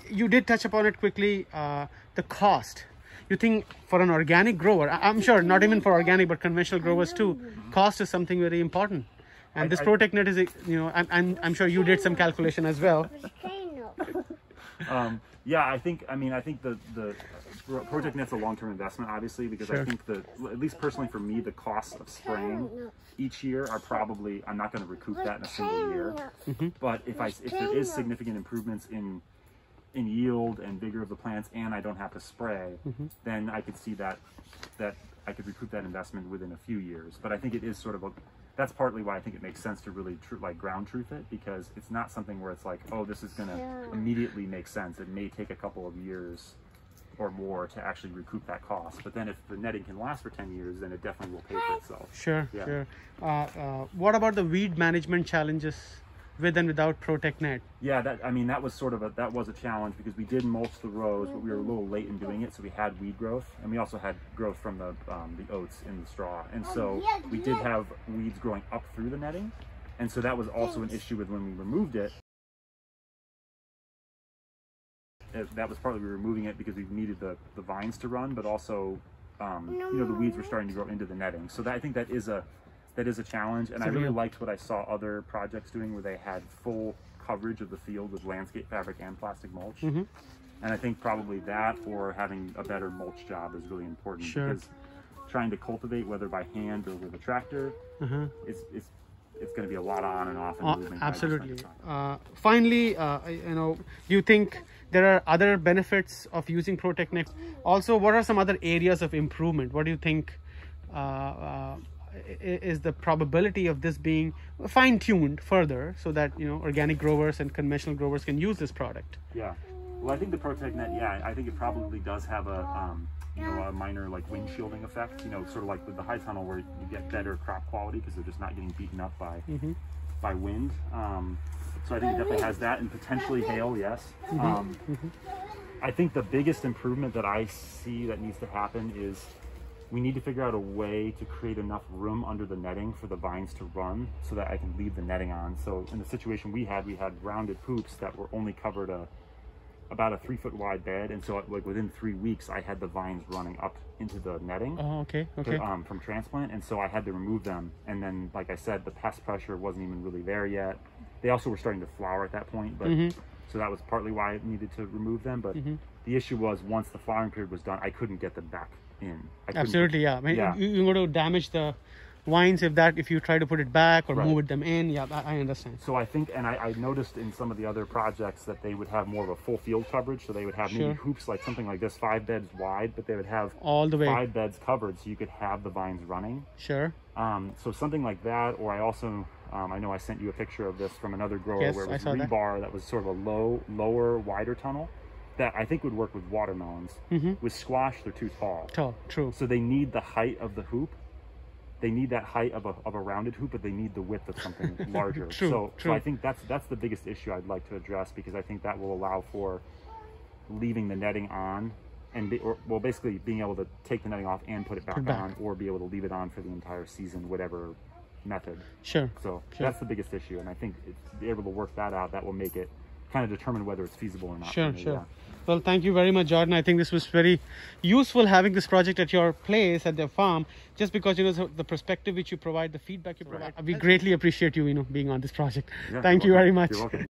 you did touch upon it quickly, the cost. You think for an organic grower, I'm sure not even for organic, but conventional growers too, cost is something very important. And this ProTechNet is, you know, I'm sure you did some calculation as well. Yeah, I think the ProTechNet's a long-term investment, obviously, because I think at least personally for me, the costs of spraying each year are probably, I'm not going to recoup that in a single year. But if there is significant improvements in yield and vigor of the plants, and I don't have to spray, then I could see that I could recoup that investment within a few years. But I think it is sort of that's partly why I think it makes sense to really ground truth it, because it's not something where it's like, oh, this is going to immediately make sense. It may take a couple of years or more to actually recoup that cost. But then if the netting can last for 10 years, then it definitely will pay for itself. Sure. What about the weed management challenges with and without ProTechNet? Yeah, that was a challenge, because we did mulch the rows, but we were a little late in doing it, so we had weed growth, and we also had growth from the oats in the straw, and so we did have weeds growing up through the netting, and so that was also an issue with when we removed it. That was partly we were removing it because we needed the vines to run, but also you know, the weeds were starting to grow into the netting, so I think that is a challenge, and I really liked what I saw other projects doing, where they had full coverage of the field with landscape fabric and plastic mulch. And I think probably that, or having a better mulch job, is really important, because trying to cultivate, whether by hand or with a tractor, it's going to be a lot on and off. And absolutely. Finally, you know, do you think there are other benefits of using ProTechNet? Also, what are some other areas of improvement? What do you think is the probability of this being fine-tuned further, so that, you know, organic growers and conventional growers can use this product? Yeah, well, I think the ProTechNet, I think it probably does have a you know, a minor like wind shielding effect, you know, sort of like with the high tunnel, where you get better crop quality because they're just not getting beaten up by wind. So I think it definitely has that, and potentially hail. Yes. I think the biggest improvement that I see that needs to happen is we need to figure out a way to create enough room under the netting for the vines to run, so that I can leave the netting on. So in the situation we had rounded hoops that were only covered about a 3-foot wide bed, and so like within 3 weeks I had the vines running up into the netting. From transplant, and so I had to remove them. And then, like I said, the pest pressure wasn't even really there yet. They also were starting to flower at that point, but so that was partly why I needed to remove them. But the issue was, once the flowering period was done, I couldn't get them back in. Absolutely, yeah. I mean, you're going to damage the vines if you try to put it back or move them in. Yeah, I understand. So I think, and I noticed in some of the other projects that they would have more of a full field coverage. So they would have maybe hoops like something like this, 5 beds wide, but they would have all the way 5 beds covered, so you could have the vines running. So something like that. Or I also I know I sent you a picture of this from another grower, where it was rebar that was sort of a lower, wider tunnel that I think would work with watermelons. With squash, they're too tall. True. So they need the height of the hoop. They need that height of a rounded hoop, but they need the width of something larger. So I think that's the biggest issue I'd like to address, because I think that will allow for leaving the netting on, and basically being able to take the netting off and put it back on, or be able to leave it on for the entire season, whatever method. So that's the biggest issue, and I think be able to work that out, that will make it kind of determine whether it's feasible or not. Well, thank you very much, Jordan. I think this was very useful, having this project at your place, at the farm, just because, you know, the perspective which you provide, the feedback you provide. We greatly appreciate you, you know, being on this project. Thank you very much. You're welcome.